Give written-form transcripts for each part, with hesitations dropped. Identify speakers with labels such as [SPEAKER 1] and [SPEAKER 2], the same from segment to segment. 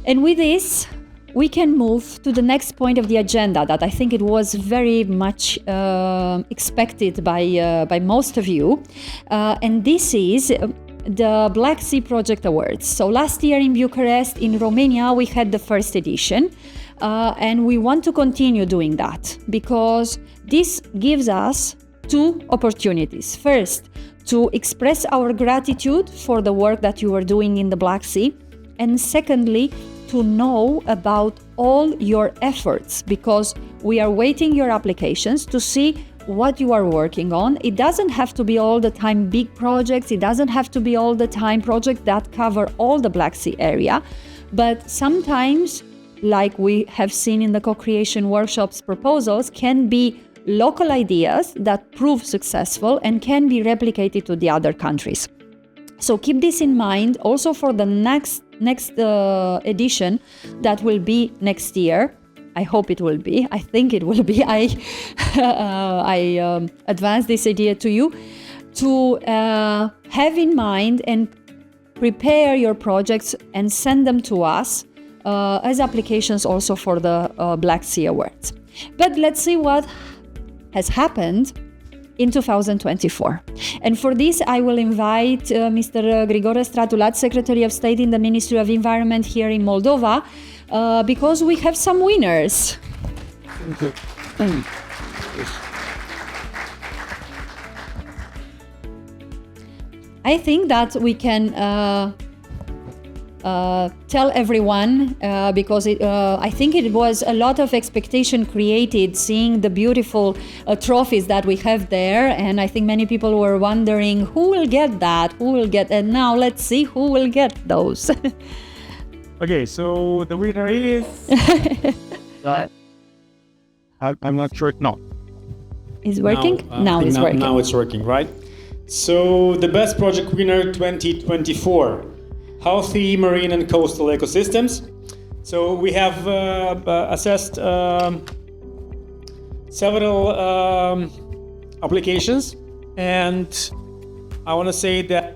[SPEAKER 1] And with this, we can move to the next point of the agenda that I think it was very much expected by most of you. And this is the Black Sea Project Awards. So last year in Bucharest, in Romania, we had the first edition. And we want to continue doing that because this gives us two opportunities. First, to express our gratitude for the work that you are doing in the Black Sea. And secondly, to know about all your efforts because we are waiting your applications to see what you are working on. It doesn't have to be all the time big projects. It doesn't have to be all the time projects that cover all the Black Sea area. But sometimes, like we have seen in the co-creation workshops proposals, can be local ideas that prove successful and can be replicated to the other countries. So keep this in mind also for the next edition that will be next year. I hope it will be. I think it will be. I advance this idea to you to have in mind and prepare your projects and send them to us as applications also for the Black Sea Awards. But let's see what has happened in 2024. And for this, I will invite Mr. Grigore Stratulat, Secretary of State in the Ministry of Environment here in Moldova, because we have some winners. I think that we can tell everyone because I think it was a lot of expectation created seeing the beautiful trophies that we have there, and I think many people were wondering who will get that, and now let's see who will get those.
[SPEAKER 2] Okay, so the winner is I'm not sure. No,
[SPEAKER 1] is working now it's working.
[SPEAKER 2] Now it's working, right? So the best project winner 2024. Healthy marine and coastal ecosystems. So we have assessed several applications, and I want to say that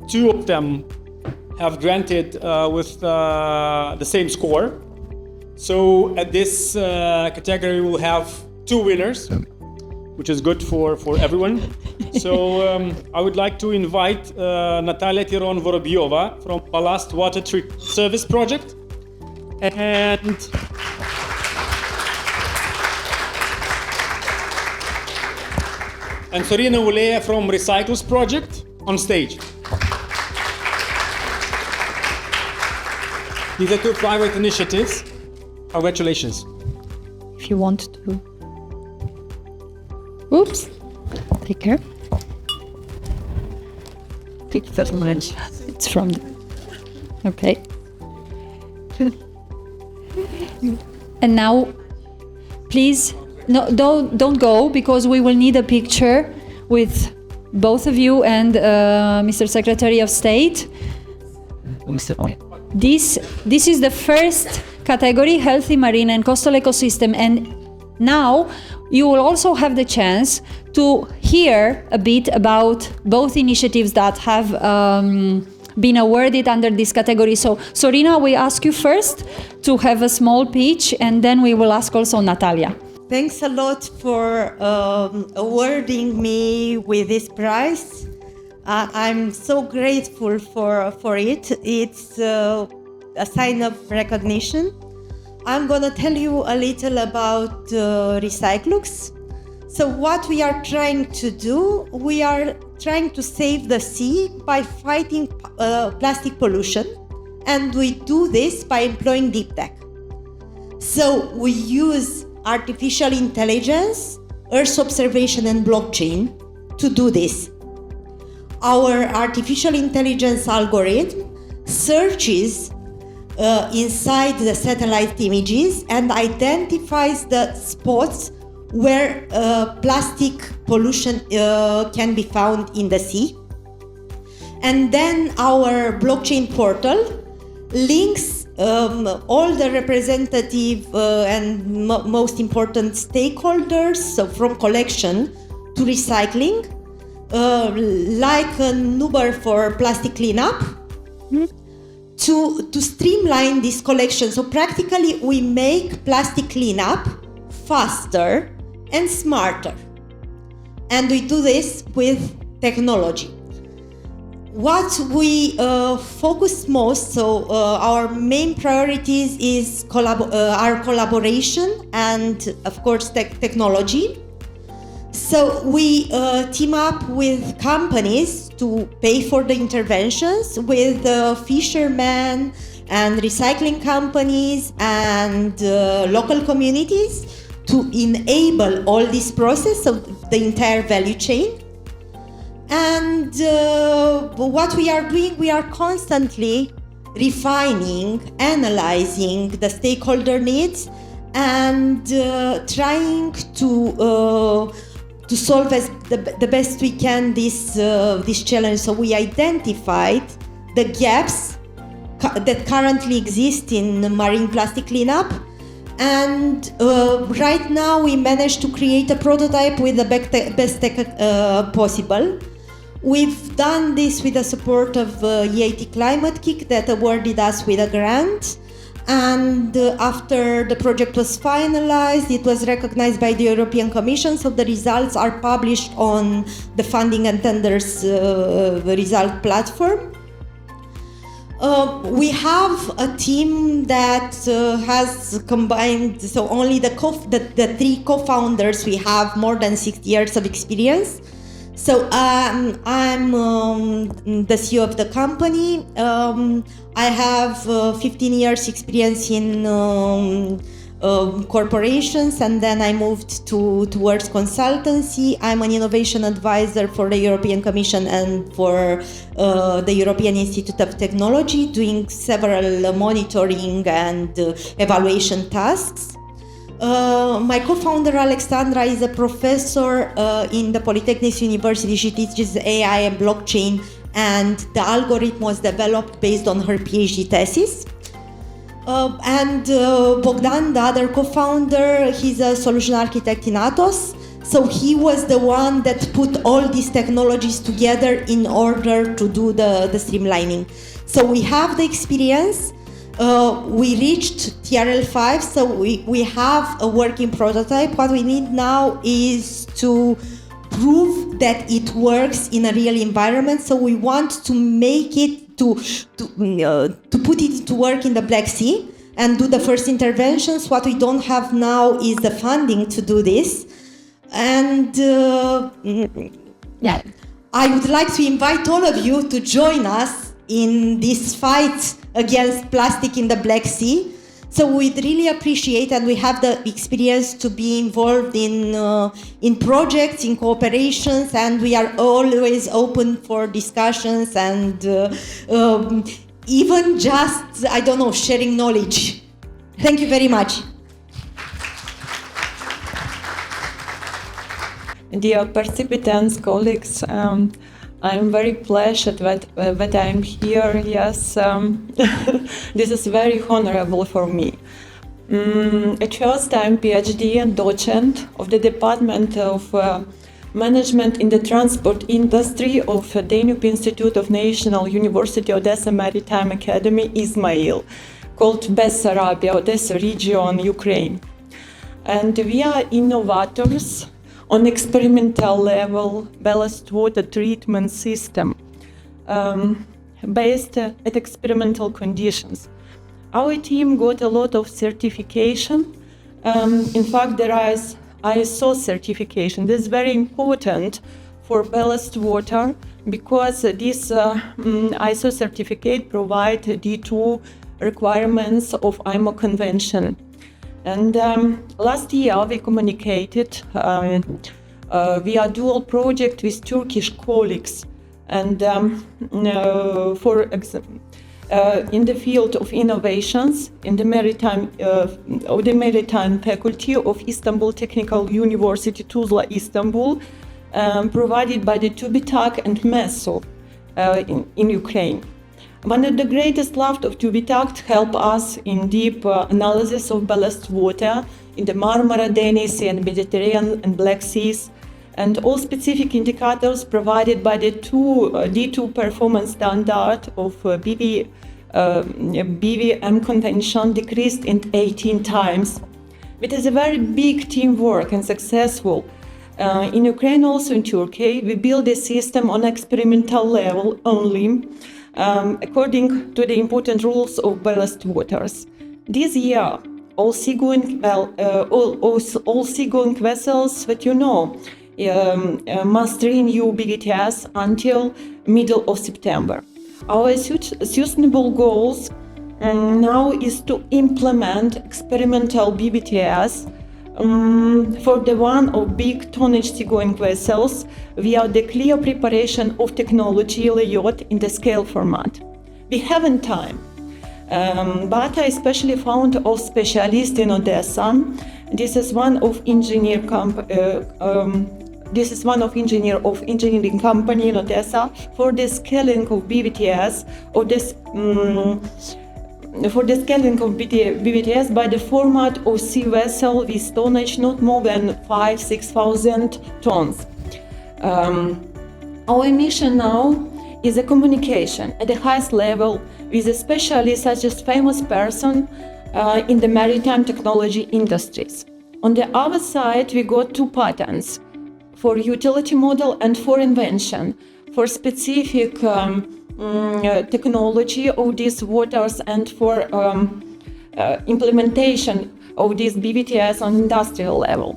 [SPEAKER 2] two of them have granted with the same score. So at this category we'll have two winners, which is good for everyone. So I would like to invite Natalia Tiron Vorobiova from Ballast Water Treatment Service Project and Sorina Ulea from Recycles Project on stage. These are two private initiatives. Congratulations.
[SPEAKER 1] If you want to. Oops. Take care. It's from. Okay. And now, please, no, don't go because we will need a picture with both of you and Mr. Secretary of State. This is the first category, healthy marine and coastal ecosystem, and now you will also have the chance to hear a bit about both initiatives that have been awarded under this category. So, Sorina, we ask you first to have a small pitch, and then we will ask also Natalia.
[SPEAKER 3] Thanks a lot for awarding me with this prize. I'm so grateful for it. It's a sign of recognition. I'm going to tell you a little about Recyclux. So what we are trying to do, we are trying to save the sea by fighting plastic pollution, and we do this by employing deep tech. So we use artificial intelligence, Earth observation, and blockchain to do this. Our artificial intelligence algorithm searches inside the satellite images and identifies the spots where plastic pollution can be found in the sea. And then our blockchain portal links all the representative and most important stakeholders, so from collection to recycling, like an Uber for plastic cleanup, to streamline this collection. So practically we make plastic cleanup faster and smarter. And we do this with technology. What we focus most, so our main priorities is our collaboration and of course technology. So we team up with companies to pay for the interventions, with fishermen and recycling companies and local communities to enable all this process of the entire value chain. And what we are doing, we are constantly refining, analyzing the stakeholder needs and trying to solve as the best we can this challenge. So we identified the gaps that currently exist in marine plastic cleanup, and right now we managed to create a prototype with the best tech possible. We've done this with the support of EIT Climate Kick that awarded us with a grant. And after the project was finalized, it was recognized by the European Commission, so the results are published on the Funding and Tenders result platform. We have a team that has combined, so only the three co-founders, we have more than 6 years of experience. So I'm the CEO of the company. I have 15 years experience in corporations, and then I moved towards consultancy. I'm an innovation advisor for the European Commission and for the European Institute of Technology, doing several monitoring and evaluation tasks. My co-founder Alexandra is a professor in the Polytechnic University. She teaches AI and blockchain, and the algorithm was developed based on her PhD thesis. And Bogdan, the other co-founder, he's a solution architect in Atos. So he was the one that put all these technologies together in order to do the streamlining. So we have the experience. We reached TRL5, so we have a working prototype. What we need now is to prove that it works in a real environment. So we want to make it to put it to work in the Black Sea and do the first interventions. What we don't have now is the funding to do this. And I would like to invite all of you to join us in this fight against plastic in the Black Sea. So we'd really appreciate, and we have the experience to be involved in projects, in cooperations, and we are always open for discussions and even just, I don't know, sharing knowledge. Thank you very much.
[SPEAKER 4] Dear participants, colleagues, I'm very pleased that I'm here. Yes, this is very honorable for me. At first, I'm PhD and docent of the Department of Management in the Transport Industry of Danube Institute of National University Odessa Maritime Academy, Ismail, called Bessarabia, Odessa region, Ukraine. And we are innovators on experimental level ballast water treatment system based at experimental conditions. Our team got a lot of certification. In fact, there is ISO certification. This is very important for ballast water because this ISO certificate provides D2 requirements of IMO convention. And last year we communicated via dual project with Turkish colleagues, and in the field of innovations in the maritime faculty of Istanbul Technical University, Tuzla, Istanbul, provided by the TÜBİTAK and MESO in Ukraine. One of the greatest love of TÜBİTAK help us in deep analysis of ballast water in the Marmara, Danish Sea and Mediterranean and Black Seas, and all specific indicators provided by the D2 performance standard of BV BVM contention decreased in 18 times. It is a very big teamwork and successful. In Ukraine, also in Turkey, we build a system on experimental level only, according to the important rules of ballast waters. This year, all seagoing vessels that you know must renew BVTS until middle of September. Our sustainable goals now is to implement experimental BVTS for the one of big tonnage seagoing vessels via the clear preparation of technology layout in the scale format. We haven't time, but I especially found a specialist in Odessa. This is one of engineering company in Odessa for the scaling of BVTS or this. For the scaling of BVTS by the format of sea vessel with tonnage not more than 5,000-6,000 tons. Our mission now is a communication at the highest level with a specialist such as famous person in the maritime technology industries. On the other side, we got 2 patents for utility model and for invention for specific technology of these waters and for implementation of this BVTS on industrial level.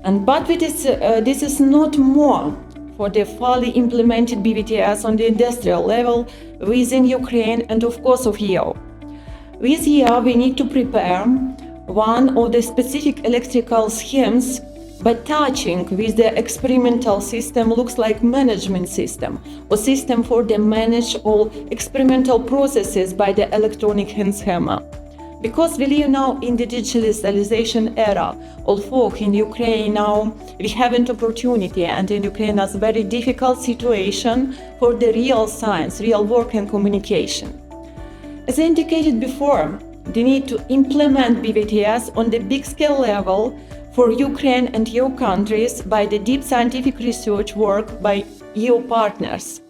[SPEAKER 4] But this is not more for the fully implemented BVTS on the industrial level within Ukraine and of course of EU. This year we need to prepare one of the specific electrical schemes, but touching with the experimental system looks like management system or system for the manage all experimental processes by the electronic hand schema. Because we live now in the digitalization era, although in Ukraine now we have an opportunity and in Ukraine has a very difficult situation for the real science, real work and communication. As I indicated before, the need to implement BVTS on the big scale level for Ukraine and EU countries by the deep scientific research work by EU partners,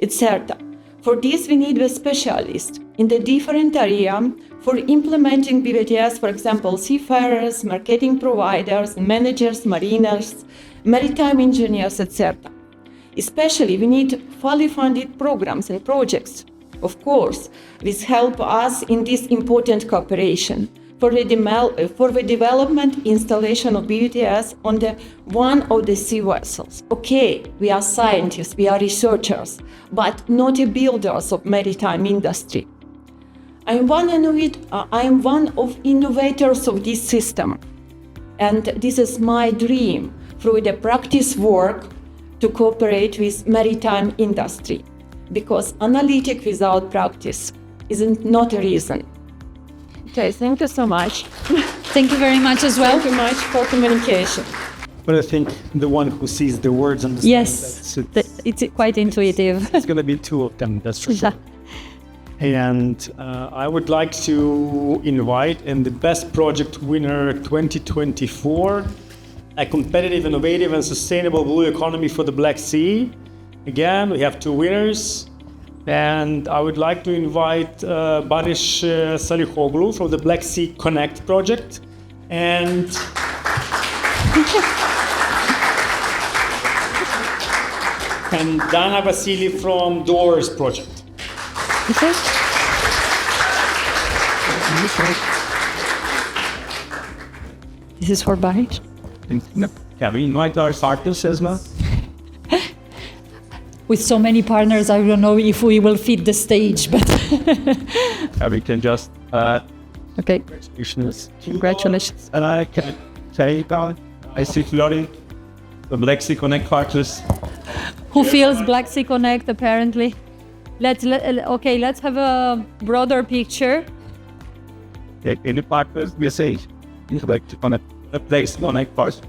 [SPEAKER 4] etc. For this, we need a specialist in the different area for implementing BVTS, for example, seafarers, marketing providers, managers, mariners, maritime engineers, etc. Especially, we need fully funded programs and projects, of course, which help us in this important cooperation for the development installation of BVTS on the one of the sea vessels. Okay, we are scientists, we are researchers, but not builders of maritime industry. I am one of innovators of this system, and this is my dream through the practice work to cooperate with maritime industry, because analytic without practice isn't not a reason. Okay, thank you so much.
[SPEAKER 1] Thank you very much as well.
[SPEAKER 4] Thank you much for communication.
[SPEAKER 2] But I think the one who sees the words understands.
[SPEAKER 1] Yes, it's quite intuitive.
[SPEAKER 2] It's going to be 2 of them, that's for sure. And I would like to invite in the Best Project Winner 2024, a competitive, innovative and sustainable blue economy for the Black Sea. Again, we have 2 winners. And I would like to invite Barış Salihoglu from the Black Sea Connect project and Dana Vasili from Doors project.
[SPEAKER 1] Okay. This is for Barış.
[SPEAKER 2] Can we invite our partners as well?
[SPEAKER 1] With so many partners, I don't know if we will fit the stage, but
[SPEAKER 2] We can just
[SPEAKER 1] okay.
[SPEAKER 2] Congratulations. And I can say that I see Flori, the Black Sea Connect partners.
[SPEAKER 1] Who feels Black Sea Connect apparently? Let's have a broader picture.
[SPEAKER 2] Any partners we say Black Sea Connect, the Black Sea Connect partners.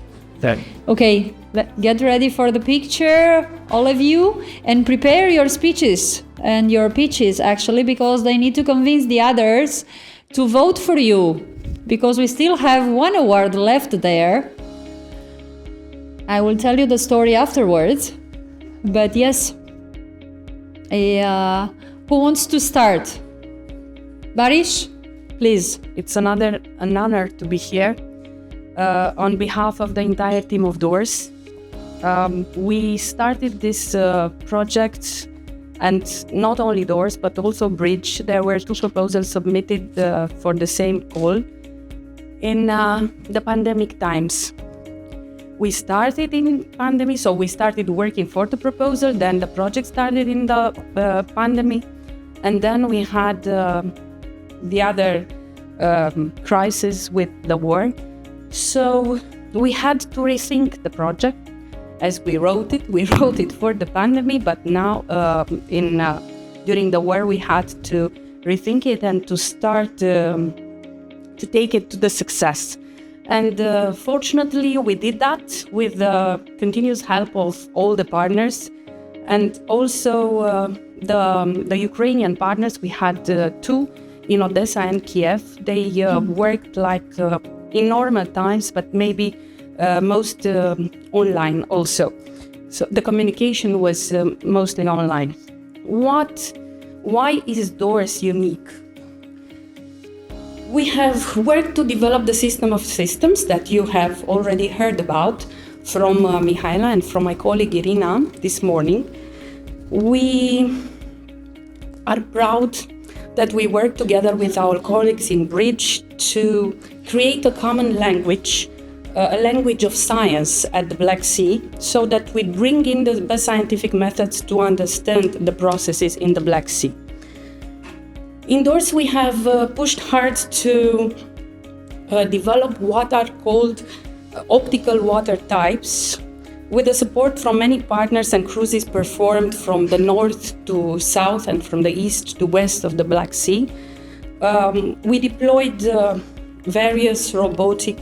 [SPEAKER 1] Okay, get ready for the picture, all of you, and prepare your speeches and your pitches actually, because they need to convince the others to vote for you, because we still have 1 award left there. I will tell you the story afterwards, but yes, who wants to start? Baris, please.
[SPEAKER 5] It's an honor to be here on behalf of the entire team of Doors. We started this project, and not only Doors, but also Bridge. There were 2 proposals submitted for the same goal in the pandemic times. We started in pandemic, so we started working for the proposal, then the project started in the pandemic, and then we had the other crisis with the war. So we had to rethink the project as we wrote it. We wrote it for the pandemic, but now during the war we had to rethink it and to start to take it to the success. And fortunately we did that with the continuous help of all the partners, and also the Ukrainian partners. We had 2 in Odessa and Kiev. They worked like in normal times, but maybe most online also. So the communication was mostly online. Why is Doors unique? We have worked to develop the system of systems that you have already heard about from Mihaela and from my colleague Irina this morning. We are proud that we work together with our colleagues in Bridge to create a common language, a language of science at the Black Sea, so that we bring in the best scientific methods to understand the processes in the Black Sea. In Doors, we have pushed hard to develop what are called optical water types, with the support from many partners, and cruises performed from the north to south and from the east to west of the Black Sea. We deployed various robotic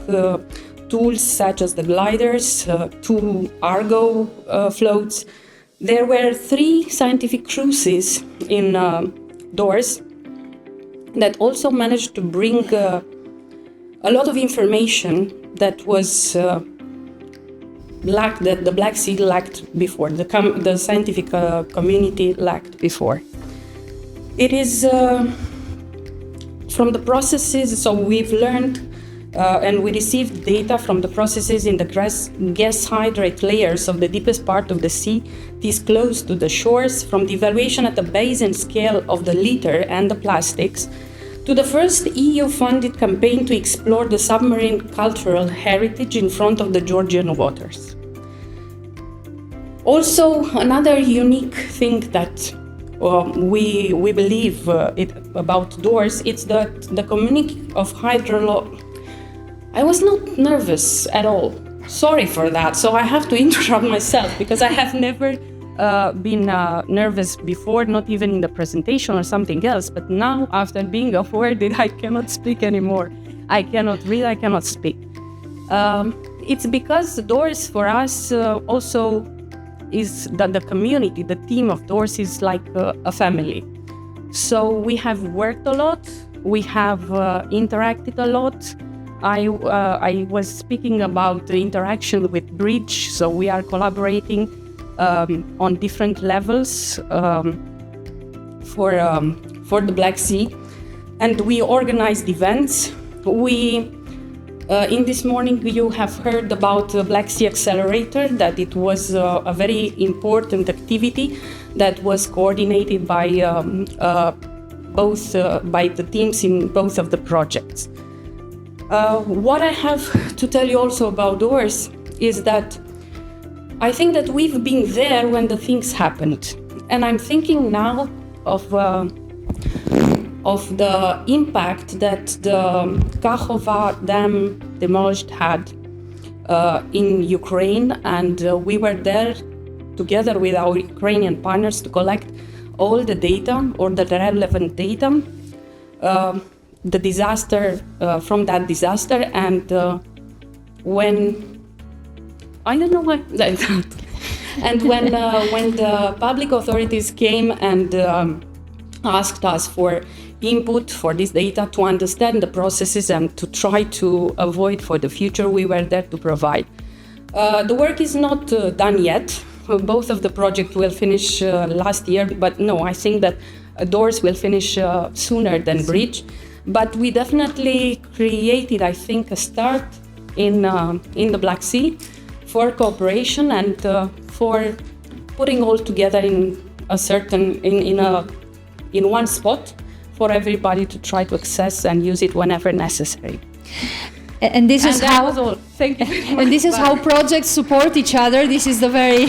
[SPEAKER 5] tools such as the gliders, 2 Argo floats. There were 3 scientific cruises in Doors that also managed to bring a lot of information that was lacked, that the Black Sea lacked before, the scientific community lacked before. It is from the processes, so we've learned and we received data from the processes in the gas hydrate layers of the deepest part of the sea, this close to the shores, from the evaluation at the base and scale of the litter and the plastics, to the first EU-funded campaign to explore the submarine cultural heritage in front of the Georgian waters. Also, another unique thing that we believe about Doors, it's that the community of I was not nervous at all. Sorry for that. So I have to interrupt myself because I have never been nervous before, not even in the presentation or something else. But now, after being awarded, I cannot speak anymore. I cannot read, I cannot speak. It's because Doors for us also is that the community, the team of Doors is like a family. So we have worked a lot, we have interacted a lot. I was speaking about the interaction with Bridge, so we are collaborating on different levels for the Black Sea, and we organized events. In this morning you have heard about the Black Sea Accelerator, that it was a very important activity that was coordinated by by the teams in both of the projects. What I have to tell you also about Doors is that I think that we've been there when the things happened. And I'm thinking now of the impact that the Kakhova Dam demolished had in Ukraine. And we were there together with our Ukrainian partners to collect all the data, or the relevant data, the disaster, from that disaster. And when, I don't know what, and when the public authorities came and asked us for input for this data to understand the processes and to try to avoid for the future, we were there to provide. The work is not done yet. both of the project will finish last year, but no, I think that Doors will finish sooner than Bridge. But we definitely created, I think, a start in the Black Sea for cooperation and for putting all together in a certain in one spot for everybody to try to access and use it whenever necessary.
[SPEAKER 1] And this is
[SPEAKER 5] that
[SPEAKER 1] how
[SPEAKER 5] was all. Thank you very much.
[SPEAKER 1] and this is how projects support each other. This is the very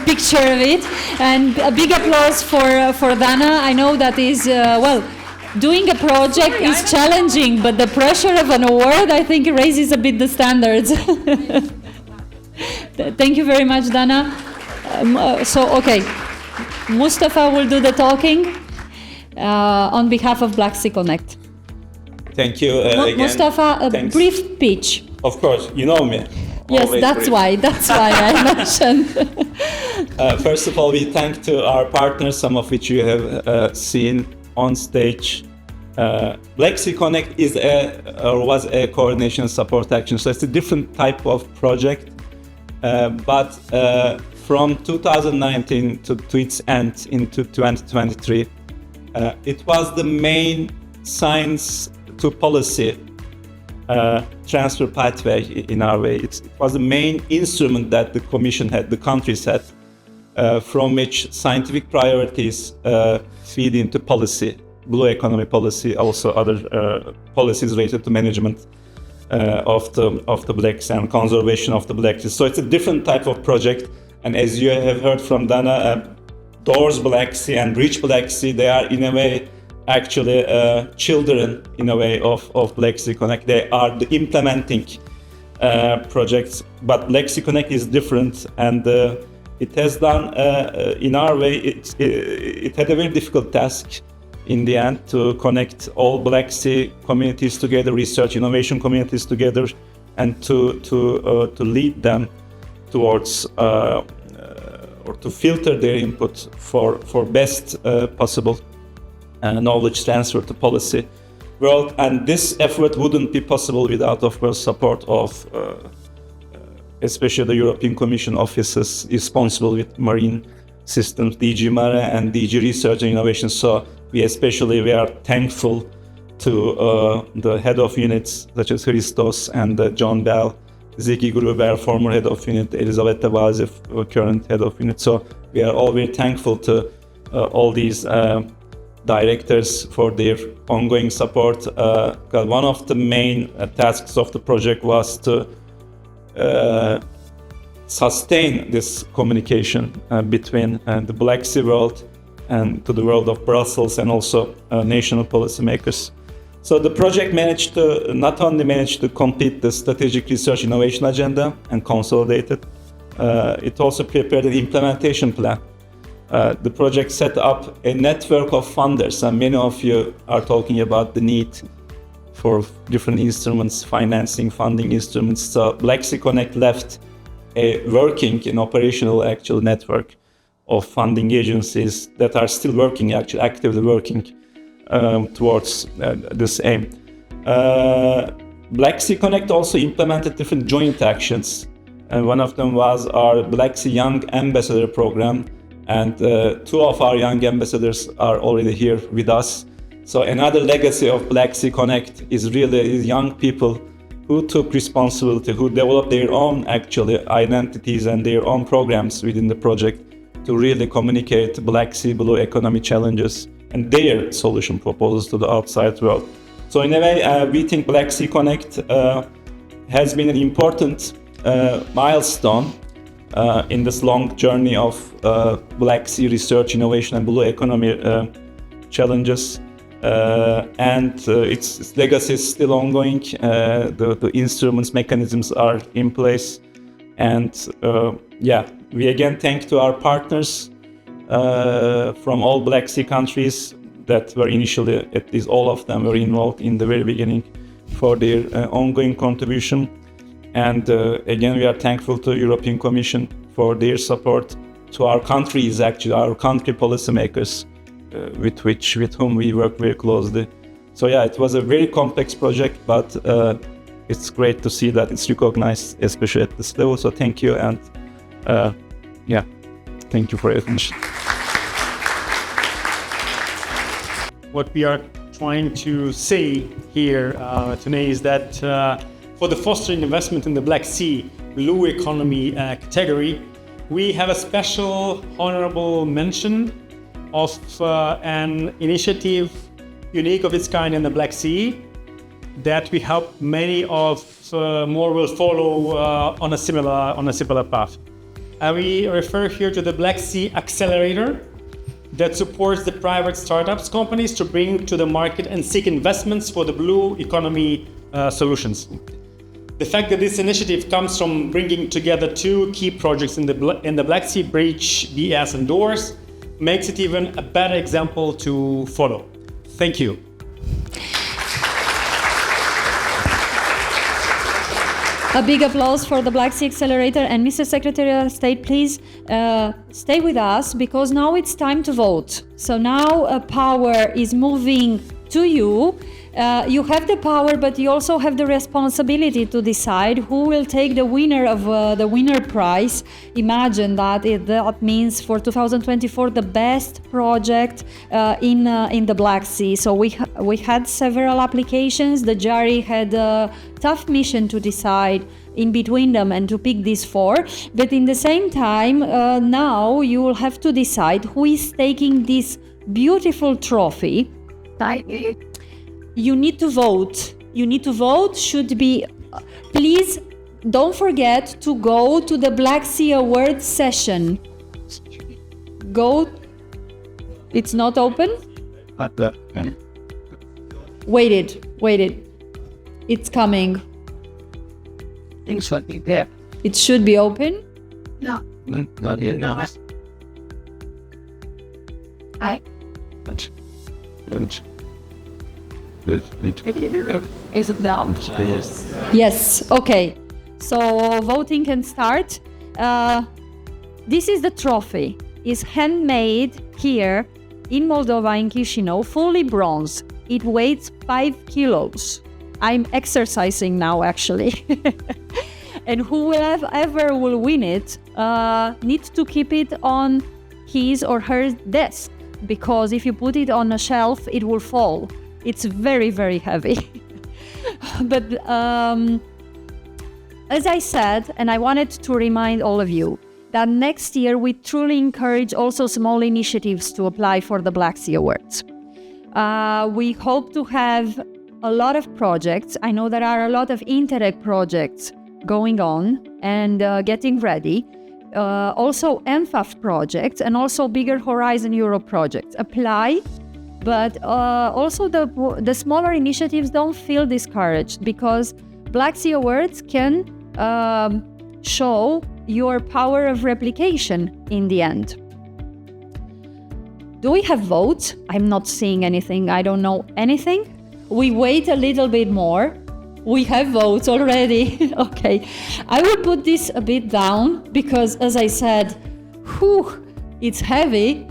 [SPEAKER 1] picture of it. And a big applause for Dana. I know that is doing a project is challenging, but the pressure of an award, I think, raises a bit the standards. Thank you very much, Dana. Okay, Mustafa will do the talking on behalf of Black Sea Connect.
[SPEAKER 6] Thank you again.
[SPEAKER 1] Mustafa, a
[SPEAKER 6] Thanks.
[SPEAKER 1] brief pitch.
[SPEAKER 6] Of course, you know me.
[SPEAKER 1] Yes,
[SPEAKER 6] Always
[SPEAKER 1] that's
[SPEAKER 6] brief.
[SPEAKER 1] why I mentioned.
[SPEAKER 6] First of all, we thank to our partners, some of which you have seen on stage. Black Sea Connect was a coordination support action, so it's a different type of project. But from 2019 to its end into 2023, it was the main science to policy transfer pathway in our way. It was the main instrument that the Commission had, the countries had, from which scientific priorities feed into policy, blue economy policy, also other policies related to management of the Black Sea and conservation of the Black Sea. So it's a different type of project. And as you have heard from Dana, Doors Black Sea and Bridge Black Sea, they are in a way actually children in a way of Black Sea Connect. They are the implementing projects, but Black Sea Connect is different, and it has done in our way. It had a very difficult task in the end to connect all Black Sea communities together, research innovation communities together, and to lead them towards or to filter their input for best possible knowledge transfer to policy world. And this effort wouldn't be possible without, of course, support of especially the European Commission offices responsible with marine systems, DG Mare and DG Research and Innovation. So we are thankful to the head of units such as Christos and John Bell, Ziggy Gruber, former head of unit, Elisaveta Vazev, current head of unit. So we are all very thankful to all these directors for their ongoing support. One of the main tasks of the project was to sustain this communication between the Black Sea world and to the world of Brussels and also national policymakers. So the project not only managed to complete the strategic research innovation agenda and consolidate it, it also prepared an implementation plan. The project set up a network of funders, and many of you are talking about the need for different instruments, financing, funding instruments. So Black Sea Connect left a working and operational actual network of funding agencies that are still working, actually actively working towards this aim. Black Sea Connect also implemented different joint actions. And one of them was our Black Sea Young Ambassador program. And two of our young ambassadors are already here with us. So another legacy of Black Sea Connect is really young people who took responsibility, who developed their own actually identities and their own programs within the project to really communicate Black Sea blue economy challenges and their solution proposals to the outside world. So in a way, we think Black Sea Connect has been an important milestone in this long journey of Black Sea research, innovation, and blue economy challenges. And its legacy is still ongoing. The instruments, mechanisms are in place. And we again thank to our partners from all Black Sea countries that were initially, at least all of them were involved in the very beginning for their ongoing contribution. And again, we are thankful to European Commission for their support to our countries, actually our country policymakers with whom we work very closely. So it was a very complex project, but it's great to see that it's recognized, especially at this level. So thank you, and Yeah. Thank you for your attention.
[SPEAKER 2] What we are trying to say here today is that for the fostering investment in the Black Sea blue economy category, we have a special honorable mention of an initiative unique of its kind in the Black Sea that we hope many of more will follow on a similar path. We refer here to the Black Sea Accelerator that supports the private startups companies to bring to the market and seek investments for the blue economy solutions. The fact that this initiative comes from bringing together two key projects in the Black Sea Bridge, BS and Doors, makes it even a better example to follow. Thank you.
[SPEAKER 1] A big applause for the Black Sea Accelerator. And Mr. Secretary of State, please stay with us, because now it's time to vote. So now power is moving to you. You have the power, but you also have the responsibility to decide who will take the winner of the winner prize. Imagine that that means for 2024 the best project in the Black Sea. So we had several applications. The jury had a tough mission to decide in between them and to pick these four. But in the same time, now you will have to decide who is taking this beautiful trophy. You need to vote. You need to vote. Should be. Please don't forget to go to the Black Sea Awards session. Go. It's not open? Wait it. It's coming.
[SPEAKER 7] Things should be there.
[SPEAKER 1] It should be open?
[SPEAKER 7] No. Not yet. No. Is it down?
[SPEAKER 1] Yes. Okay. So voting can start. This is the trophy. It's handmade here in Moldova, in Chisinau, fully bronze. It weighs 5 kilos. I'm exercising now, actually. And whoever will win it needs to keep it on his or her desk, because if you put it on a shelf, it will fall. It's very, very heavy. But as I said, and I wanted to remind all of you, that next year we truly encourage also small initiatives to apply for the Black Sea Awards. We hope to have a lot of projects. I know there are a lot of Interreg projects going on and getting ready. Also MFAF projects and also bigger Horizon Europe projects. Apply, but also the smaller initiatives, don't feel discouraged, because Black Sea Awards can show your power of replication in the end. Do we have votes? I'm not seeing anything. I don't know anything. We wait a little bit more. We have votes already. Okay. I will put this a bit down because, as I said, it's heavy.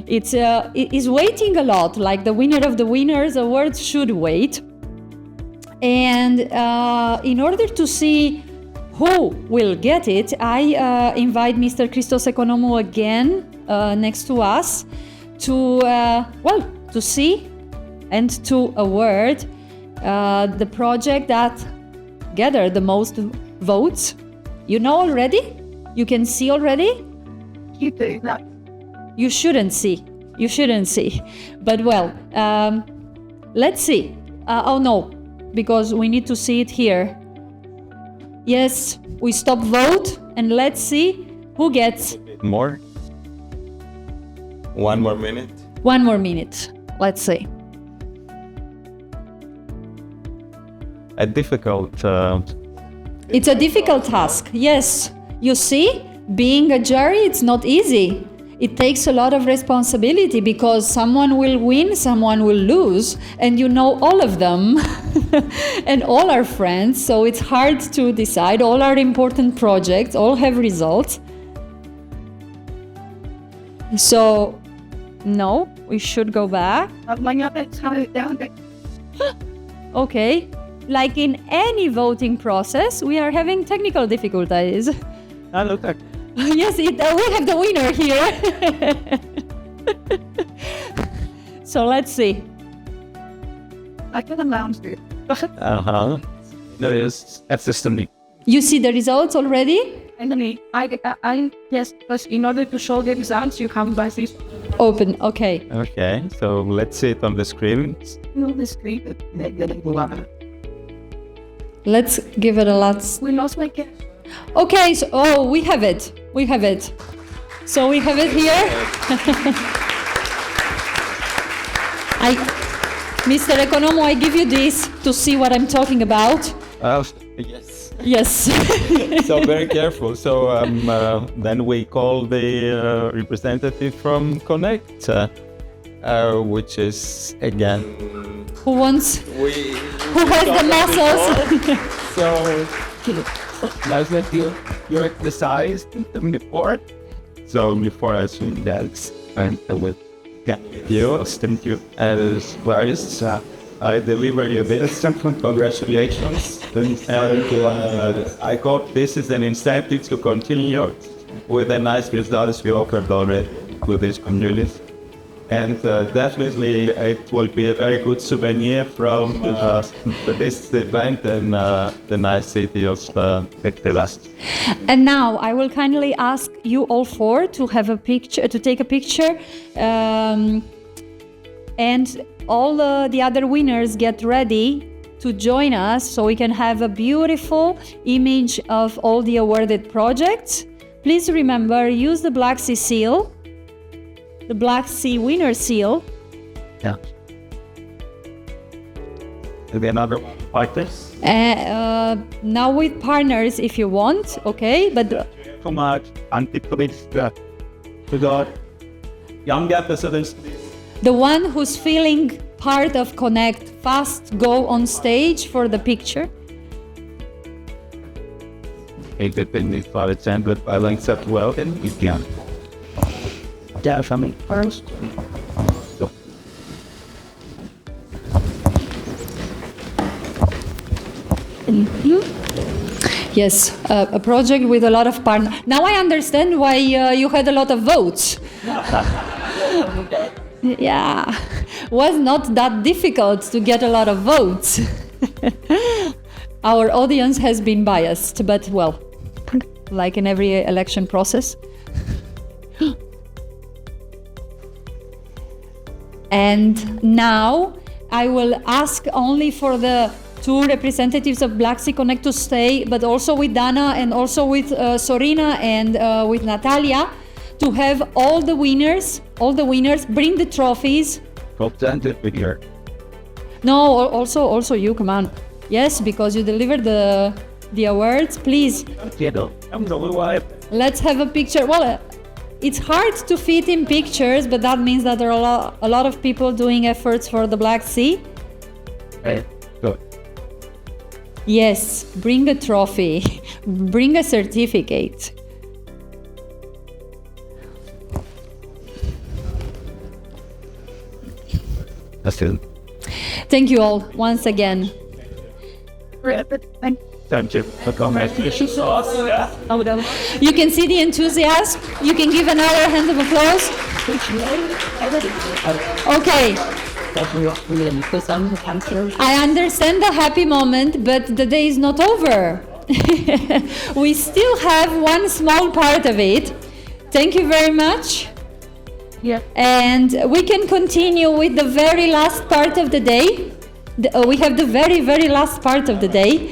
[SPEAKER 1] It is waiting a lot, like the winner of the winners awards should wait. And in order to see who will get it, I invite Mr. Christos Economou again next to us to see and to award the project that gathered the most votes. You know already? You can see already? You shouldn't see. You shouldn't see. But well, let's see. Oh no, because we need to see it here. Yes, we stop vote and let's see who gets.
[SPEAKER 6] More? One more minute?
[SPEAKER 1] 1 more minute. Let's see.
[SPEAKER 6] A difficult...
[SPEAKER 1] It's a difficult task, yes. You see, being a jury, it's not easy. It takes a lot of responsibility because someone will win, someone will lose, and you know all of them and all our friends, so it's hard to decide. All our important projects, all have results. So, no, we should go back. Okay. Like in any voting process, we are having technical difficulties. Yes, we have the winner here. So let's see.
[SPEAKER 7] I can announce it.
[SPEAKER 6] There is a system.
[SPEAKER 1] You see the results already?
[SPEAKER 7] And then I yes, because in order to show the results, you come by this.
[SPEAKER 1] Open, okay.
[SPEAKER 6] Okay, so let's see it on the screen.
[SPEAKER 7] The screen.
[SPEAKER 1] Let's give it a lot.
[SPEAKER 7] We lost my cash.
[SPEAKER 1] Okay, so we have it. We have it. So we have it here. Mr. Economo, I give you this to see what I'm talking about.
[SPEAKER 6] Yes.
[SPEAKER 1] Yes.
[SPEAKER 6] So very careful. So then we call the representative from Connect, which is again.
[SPEAKER 1] Who has the muscles?
[SPEAKER 6] So
[SPEAKER 7] That's that you exercise the report.
[SPEAKER 6] So before I swing that, and with you, thank you as well. I deliver you this. Congratulations. And I hope this is an incentive to continue with the nice results we offered already with this community. And definitely it will be a very good souvenir from this event in the nice city of Pektelas.
[SPEAKER 1] And now I will kindly ask you all four to have a picture, to take a picture, and all the other winners get ready to join us so we can have a beautiful image of all the awarded projects. Please remember, use the Black Sea seal, the Black Sea winner seal.
[SPEAKER 6] Yeah. Maybe another one like this.
[SPEAKER 1] Now with partners if you want, okay? But
[SPEAKER 6] Too much anti-police to the young ambassadors.
[SPEAKER 1] the one who's feeling part of Connect, fast go on stage for the picture.
[SPEAKER 6] Independent for example, I like that well, and you can.
[SPEAKER 7] Yeah, family first.
[SPEAKER 1] Yes, a project with a lot of partners. Now I understand why you had a lot of votes. Yeah, was not that difficult to get a lot of votes. Our audience has been biased, but well, like in every election process. And now I will ask only for the two representatives of Black Sea Connect to stay, but also with Dana and also with Sorina and with Natalia, to have all the winners bring the trophies.
[SPEAKER 6] Represented with your.
[SPEAKER 1] No, also you, come on. Yes, because you delivered the awards. Please, let's have a picture. Well, it's hard to fit in pictures, but that means that there are a lot of people doing efforts for the Black Sea.
[SPEAKER 6] Right. Good.
[SPEAKER 1] Yes, bring a trophy, bring a certificate.
[SPEAKER 6] That's it.
[SPEAKER 1] Thank you all once again.
[SPEAKER 6] Thank you for coming.
[SPEAKER 1] You can see the enthusiasm. You can give another hand of applause. Okay. I understand the happy moment, but the day is not over. We still have one small part of it. Thank you very much.
[SPEAKER 7] Yeah.
[SPEAKER 1] And we can continue with the very last part of the day. We have the very, very last part of the day.